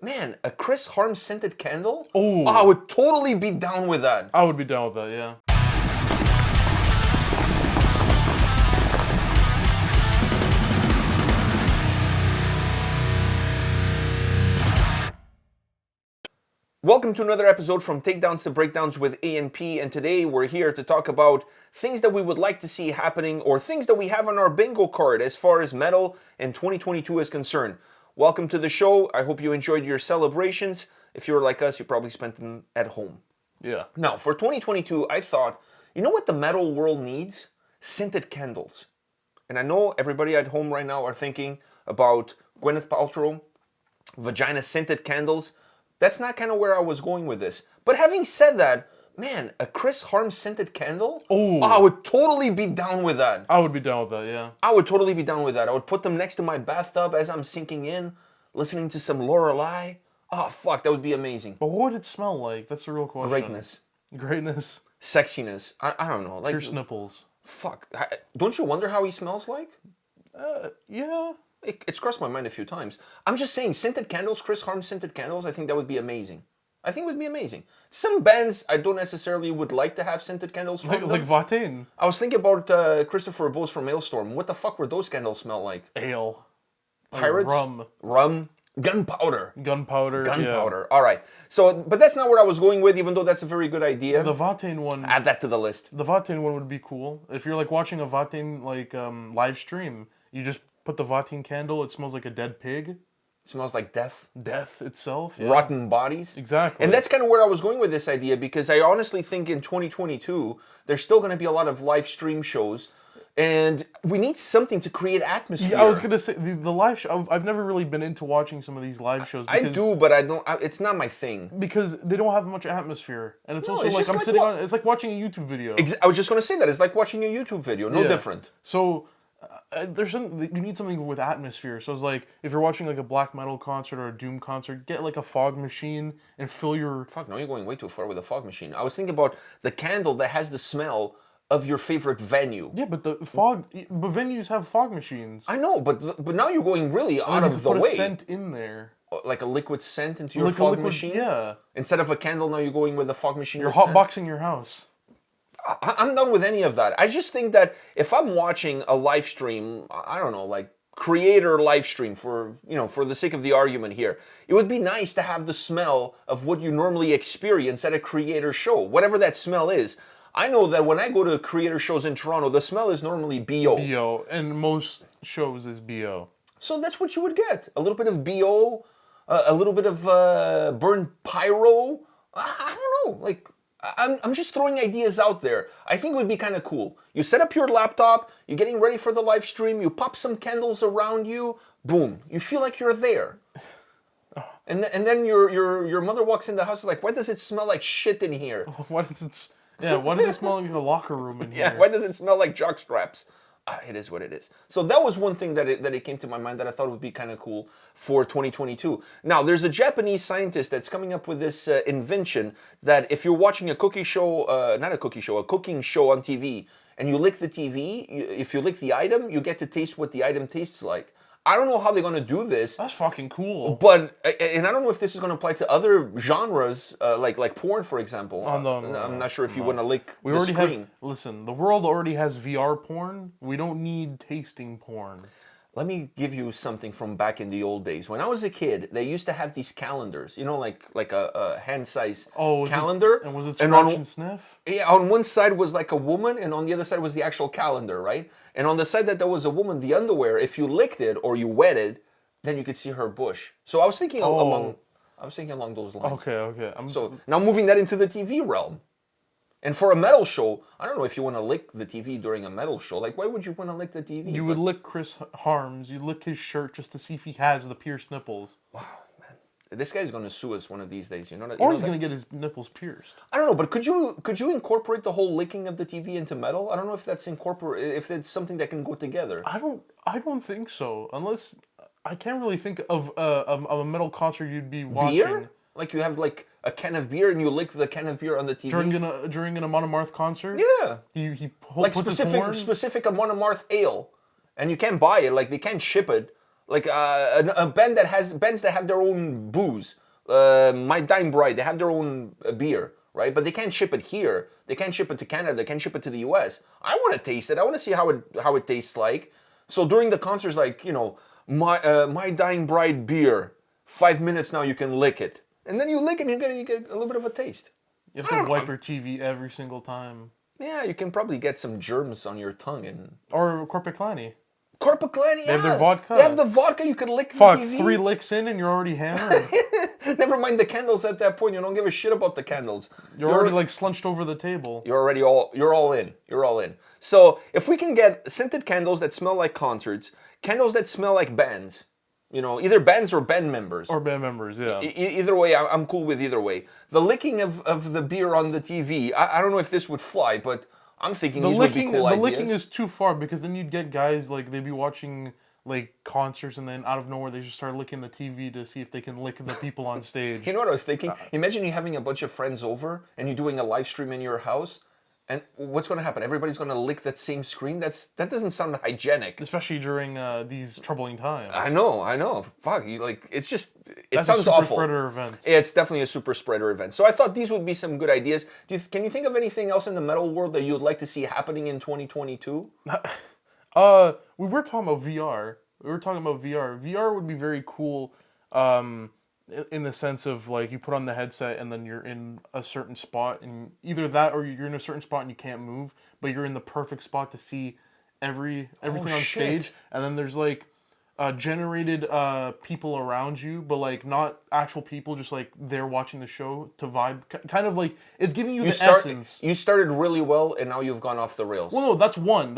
Man, a 𝗙𝗥𝗢𝗠 scented candle? Oh. I would totally be down with that. I would be down with that, yeah. Welcome to another episode from Takedowns to Breakdowns with A&P, and today we're here to talk about things that we would like to see happening or things that we have on our bingo card as far as metal in 2022 is concerned. Welcome to the show. I hope you enjoyed your celebrations. If you were like us, you probably spent them at home. Yeah. Now, for 2022, I thought, you know what the metal world needs? Scented candles. And I know everybody at home right now are thinking about Gwyneth Paltrow, vagina scented candles. That's not kind of where I was going with this. But having said that, man, a 𝗙𝗥𝗢𝗠 scented candle? Oh. I would totally be down with that. I would be down with that, yeah. I would totally be down with that. I would put them next to my bathtub as I'm sinking in, listening to some Lorelei. Oh, fuck, that would be amazing. But what would it smell like? That's the real question. Greatness. Greatness. Sexiness. I don't know. Like, Pierce nipples. fuck. Don't you wonder how he smells like? Yeah. It's crossed my mind a few times. I'm just saying, scented candles, 𝗙𝗥𝗢𝗠 scented candles, I think that would be amazing. I think it would be amazing. Some bands I don't necessarily would like to have scented candles from Like 𝗙𝗥𝗢𝗡. I was thinking about Christopher Bose from Maelstrom. What the fuck were those candles smell like? Ale. Pirates? Rum. Rum? Gunpowder. Gunpowder. Gunpowder. Yeah. All right. So, but that's not where I was going with, even though that's a very good idea. The 𝗙𝗢𝗡 one. Add that to the list. The 𝗙𝗢𝗡 one would be cool. If you're like watching a 𝗙𝗢𝗡 like live stream, you just put the 𝗙𝗢𝗡 candle. It smells like a dead pig. It smells like death. Death itself. Yeah. Rotten bodies. Exactly. And that's kind of where I was going with this idea, because I honestly think in 2022, there's still going to be a lot of live stream shows. And we need something to create atmosphere. Yeah, I was gonna say the live show. I've never really been into watching some of these live shows. I do, but I don't. It's not my thing. Because they don't have much atmosphere, and it's also it's like just I'm like sitting on. It's like watching a YouTube video. I was just gonna say that it's like watching a YouTube video, no different. So you need something with atmosphere. So it's like if you're watching like a black metal concert or a doom concert, get like a fog machine and fill your. Fuck, no, you're going way too far with a fog machine. I was thinking about the candle that has the smell of your favorite venue. Yeah, but but venues have fog machines. I know, but now you're going really out of the put way. a scent in there. Like a liquid scent into your Like fog liquid, machine? Yeah. Instead of a candle, now you're going with a fog machine. You're with scent? hotboxing your house. I'm done with any of that. I just think that if I'm watching a live stream, I don't know, like creator live stream for the sake of the argument here, it would be nice to have the smell of what you normally experience at a creator show, whatever that smell is. I know that when I go to creator shows in Toronto, the smell is normally BO. BO, and most shows is BO. So that's what you would get. A little bit of BO, a little bit of burned pyro. I don't know, like, I'm just throwing ideas out there. I think it would be kind of cool. You set up your laptop, you're getting ready for the live stream, you pop some candles around you, boom, you feel like you're there. And then your mother walks in the house like, why does it smell like shit in here? Why does it smell like a locker room in here? Yeah, why does it smell like jock straps? It is what it is. So that was one thing that it came to my mind that I thought would be kind of cool for 2022. Now, there's a Japanese scientist that's coming up with this invention that if you're watching a cooking show on TV, and you lick the TV, if you lick the item, you get to taste what the item tastes like. I don't know how they're going to do this. That's fucking cool. But, and I don't know if this is going to apply to other genres, like porn, for example. No, I'm not sure if you want to lick the screen. Listen, the world already has VR porn. We don't need tasting porn. Let me give you something from back in the old days. When I was a kid, they used to have these calendars, like a hand-size calendar. And was it scratch and sniff? Yeah, on one side was like a woman, and on the other side was the actual calendar, right? And on the side that there was a woman, the underwear, if you licked it or you wet it, then you could see her bush. So I was thinking along those lines. Okay. So now moving that into the TV realm. And for a metal show, I don't know if you want to lick the TV during a metal show. Like, why would you want to lick the TV? You would lick Chris Harms. You'd lick his shirt just to see if he has the pierced nipples. Wow, man. This guy's going to sue us one of these days. Or he's going to get his nipples pierced. I don't know, but could you incorporate the whole licking of the TV into metal? I don't know if if it's something that can go together. I don't think so. Unless I can't really think of a metal concert you'd be watching. Beer? Like you have like a can of beer and you lick the can of beer on the TV? During an Amon Amarth concert? Yeah. He like specific Amon Amarth ale. And you can't buy it, like they can't ship it. Like a band that has bands that have their own booze. My Dying Bride, they have their own beer, right? But they can't ship it here. They can't ship it to Canada. They can't ship it to the U.S. I want to taste it. I want to see how it tastes like. So during the concerts, like, you know, my Dying Bride beer, 5 minutes now you can lick it, and then you lick it and you get a little bit of a taste. You have to wipe your TV every single time. Yeah, you can probably get some germs on your tongue and. Or 𝗙𝗥𝗢𝗪𝗡𝗏. 𝗙𝗥𝗢𝗪𝗡𝗏, They have their vodka. They have the vodka. You can lick the Fuck, TV. 3 licks in and you're already hammered. Never mind the candles at that point. You don't give a shit about the candles. You're already like slunched over the table. You're all in. You're all in. So if we can get scented candles that smell like concerts, candles that smell like bands, you know, either bands or band members. Or band members, yeah. Either way, I'm cool with either way. The licking of the beer on the TV, I don't know if this would fly, but I'm thinking these would be cool ideas. The licking is too far because then you'd get guys like they'd be watching like concerts and then out of nowhere they just start licking the TV to see if they can lick the people on stage. You know what I was thinking? Imagine you having a bunch of friends over and you're doing a live stream in your house, and what's going to happen? Everybody's going to lick that same screen? That doesn't sound hygienic. Especially during these troubling times. I know. Fuck, it That's sounds a super awful. spreader event. Yeah, it's definitely a super spreader event. So I thought these would be some good ideas. Can you think of anything else in the metal world that you'd like to see happening in 2022? We were talking about VR. VR would be very cool in the sense of like you put on the headset and then you're in a certain spot, and either that or you're in a certain spot and you can't move, but you're in the perfect spot to see everything on stage. And then there's like generated people around you, but like not actual people, just like they're watching the show to vibe. Kind of like it's giving you the essence. You started really well, and now you've gone off the rails. Well, no, that's one.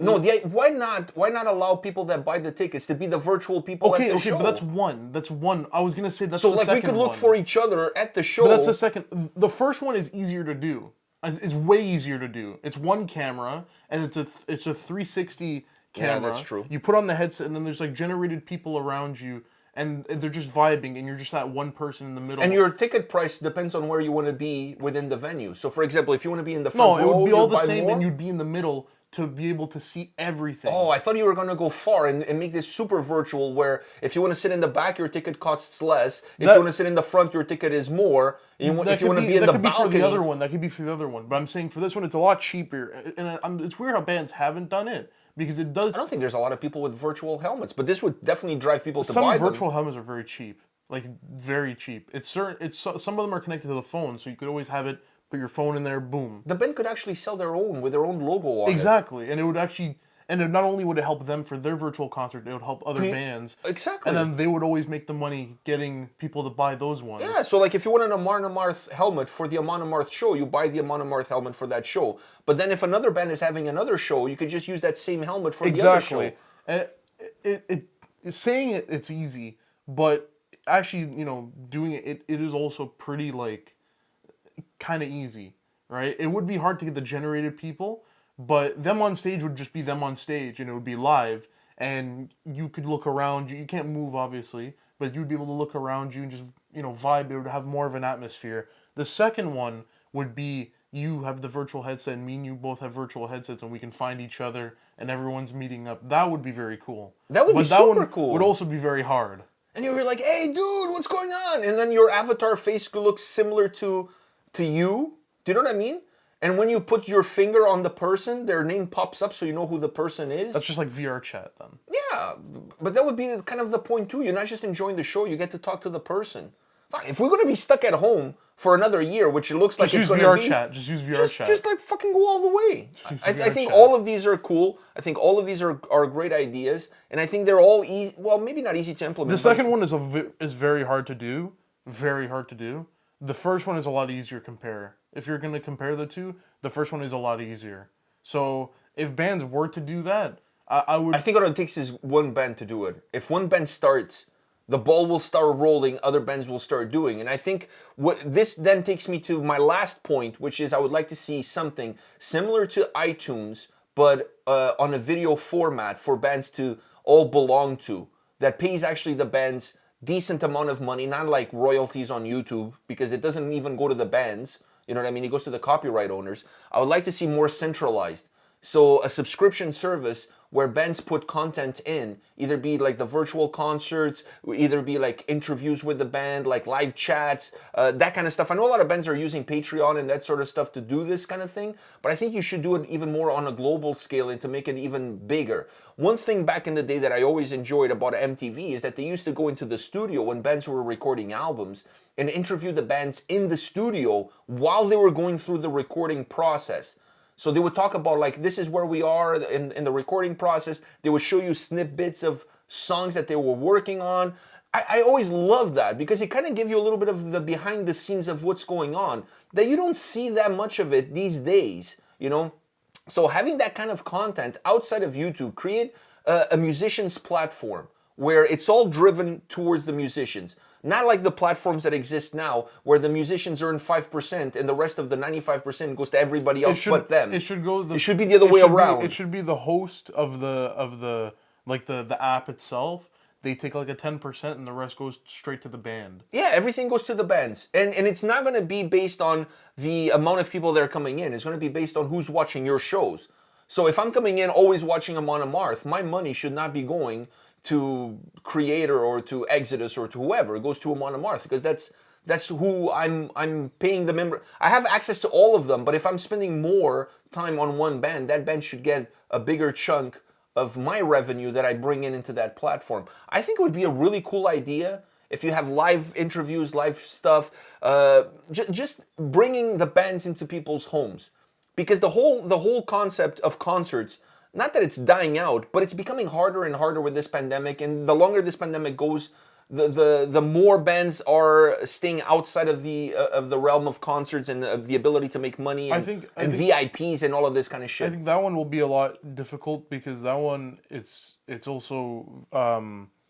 No, why not allow people that buy the tickets to be the virtual people at the show? Okay, but that's one. I was gonna say that's so the like second we could look one. for each other at the show. But that's the second. The first one is easier to do. It's way easier to do. It's one camera and it's a 360 camera. Yeah, that's true. You put on the headset and then there's like generated people around you and they're just vibing and you're just that one person in the middle. And your ticket price depends on where you want to be within the venue. So for example, if you want to be in the front row, it would be all the buy same more? and you'd be in the middle to be able to see everything. Oh, I thought you were going to go far and make this super virtual where if you want to sit in the back, your ticket costs less. If you want to sit in the front, your ticket is more. If you want to be in the balcony... That could be for the other one. But I'm saying for this one, it's a lot cheaper. And it's weird how bands haven't done it. Because it does... I don't think there's a lot of people with virtual helmets, but this would definitely drive people to buy them. Some virtual helmets are very cheap. Like, very cheap. Some of them are connected to the phone, so you could always have it, put your phone in there, boom. The band could actually sell their own with their own logo on it. Exactly. And it would actually... And not only would it help them for their virtual concert, it would help other bands. Exactly. And then they would always make the money getting people to buy those ones. Yeah, so like if you want an Amon Amarth helmet for the Amon Amarth show, you buy the Amon Amarth helmet for that show. But then if another band is having another show, you could just use that same helmet for the other show. Saying it's easy, but actually, doing it is also pretty like kind of easy, right? It would be hard to get the generated people. But them on stage would just be them on stage, and it would be live, and you could look around you. You can't move, obviously, but you'd be able to look around you and just, vibe. It would have more of an atmosphere. The second one would be you have the virtual headset, and me and you both have virtual headsets, and we can find each other, and everyone's meeting up. That would be very cool. That would be super cool. Would also be very hard. And you were like, hey, dude, what's going on? And then your avatar face looks similar to you. Do you know what I mean? And when you put your finger on the person, their name pops up so you know who the person is. That's just like VR chat then. Yeah, but that would be kind of the point too. You're not just enjoying the show, you get to talk to the person. Fuck, if we're going to be stuck at home for another year, which it looks like it's going to be... Just use VR chat. Just like fucking go all the way. I think all of these are cool. I think all of these are great ideas. And I think they're all easy. Well, maybe not easy to implement. The second one is very hard to do. Very hard to do. The first one is a lot easier to compare. If you're going to compare the two, the first one is a lot easier. So if bands were to do that, I think all it takes is one band to do it. If one band starts, the ball will start rolling, other bands will start doing. And I think this then takes me to my last point, which is I would like to see something similar to iTunes, but on a video format for bands to all belong to, that pays actually the bands decent amount of money, not like royalties on YouTube, because it doesn't even go to the bands. You know what I mean? It goes to the copyright owners. I would like to see more centralized. So a subscription service where bands put content in, either be like the virtual concerts, either be like interviews with the band, like live chats, that kind of stuff. I know a lot of bands are using Patreon and that sort of stuff to do this kind of thing, but I think you should do it even more on a global scale and to make it even bigger. One thing back in the day that I always enjoyed about MTV is that they used to go into the studio when bands were recording albums and interview the bands in the studio while they were going through the recording process. So they would talk about like, this is where we are in the recording process. They would show you snippets of songs that they were working on. I always loved that because it kind of gives you a little bit of the behind the scenes of what's going on that you don't see that much of it these days, you know? So having that kind of content outside of YouTube, create a musician's platform where it's all driven towards the musicians. Not like the platforms that exist now where the musicians earn 5% and the rest of the 95% goes to everybody else but them. It should go. It should be the other way around. It should be the host of the app itself. They take like a 10% and the rest goes straight to the band. Yeah, everything goes to the bands. And it's not going to be based on the amount of people that are coming in. It's going to be based on who's watching your shows. So if I'm coming in always watching Amon Amarth, my money should not be going to Creator or to Exodus or to whoever. It goes to Amon Amarth because that's who I'm paying the member. I have access to all of them, but if I'm spending more time on one band, that band should get a bigger chunk of my revenue that I bring into that platform. I think it would be a really cool idea if you have live interviews, live stuff, just bringing the bands into people's homes. Because the whole concept of concerts, not that it's dying out, but it's becoming harder and harder with this pandemic. And the longer this pandemic goes, the more bands are staying outside of the realm of concerts and of the ability to make money and, VIPs and all of this kind of shit. I think that one will be a lot difficult because that one it's also.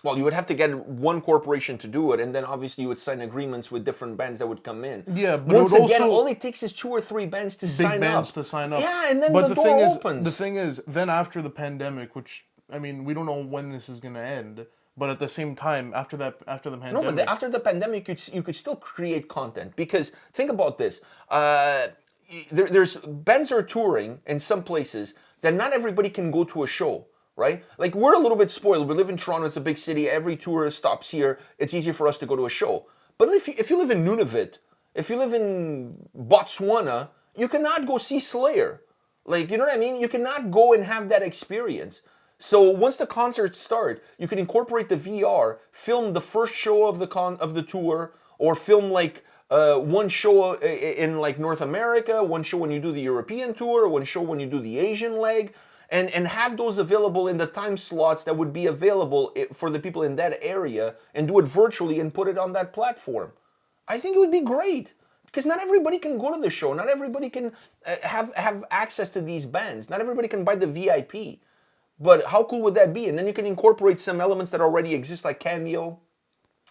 Well, you would have to get one corporation to do it, and then obviously you would sign agreements with different bands that would come in. Yeah, but once again, all it takes is 2 or 3 bands to sign up. Yeah, and then the door opens. The thing is, then after the pandemic, which I mean, we don't know when this is going to end, but at the same time, after the pandemic, no, but after the pandemic, you could still create content because think about this. There's bands are touring in some places that not everybody can go to a show. Right? Like, we're a little bit spoiled. We live in Toronto, it's a big city. Every tourist stops here. It's easier for us to go to a show. But if you live in Nunavut, if you live in Botswana, you cannot go see Slayer. Like, you know what I mean? You cannot go and have that experience. So once the concerts start, you can incorporate the VR, film the first show of the tour, or film like one show in like North America, one show when you do the European tour, one show when you do the Asian leg. And have those available in the time slots that would be available for the people in that area and do it virtually and put it on that platform. I think it would be great because not everybody can go to the show. Not everybody can have access to these bands. Not everybody can buy the VIP. But how cool would that be? And then you can incorporate some elements that already exist like Cameo,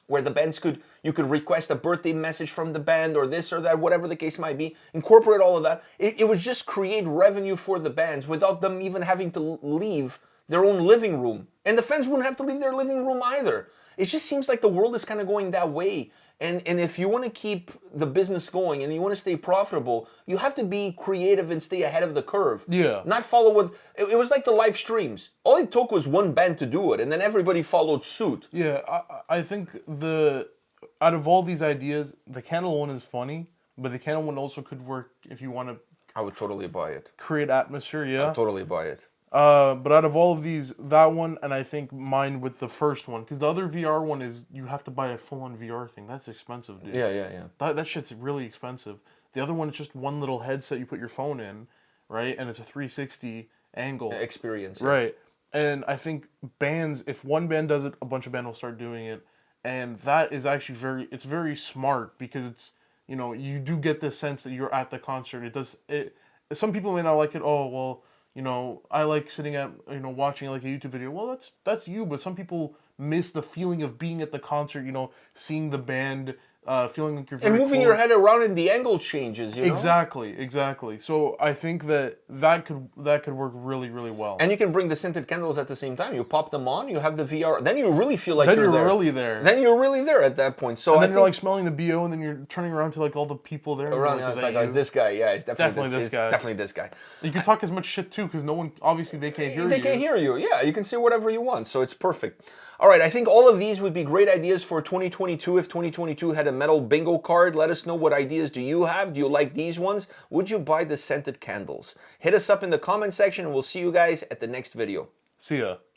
where the bands you could request a birthday message from the band or this or that, whatever the case might be. Incorporate all of that. It would just create revenue for the bands without them even having to leave their own living room. And the fans wouldn't have to leave their living room either. It just seems like the world is kind of going that way. And if you want to keep the business going and you want to stay profitable, you have to be creative and stay ahead of the curve. Yeah. Not follow what... It was like the live streams. All it took was one band to do it, and then everybody followed suit. Yeah, I think out of all these ideas, the candle one is funny, but the candle one also could work if you want to... I would totally buy it. Create atmosphere, yeah. I would totally buy it. But out of all of these, that one, and I think mine with the first one, because the other VR one is you have to buy a full-on VR thing. That's expensive, dude. Yeah. That shit's really expensive. The other one is just one little headset you put your phone in, right? And it's a 360 angle. Experience. Yeah. Right. And I think bands, if one band does it, a bunch of bands will start doing it. And that is actually it's very smart because it's, you do get the sense that you're at the concert. Some people may not like it. Oh, well, I like sitting at, watching like a YouTube video. Well, that's you, but some people miss the feeling of being at the concert, seeing the band feeling like you're And very moving your head around and the angle changes, you know? Exactly. So I think that could work really, really well. And you can bring the scented candles at the same time. You pop them on, you have the VR. Then you really feel like Then you're there. really there. Then you're really there at that point. So and I then think you're like smelling the BO, and then you're turning around to like all the people there. around, like, it's like, oh, it's this guy. Yeah, it's definitely this guy. It's definitely this guy. You can talk as much shit too, because no one, obviously, they can't hear you. They can't hear you. Yeah, you can say whatever you want. So it's perfect. All right, I think all of these would be great ideas for 2022. If 2022 had a metal bingo card, let us know what ideas do you have. Do you like these ones? Would you buy the scented candles? Hit us up in the comment section, and we'll see you guys at the next video. See ya.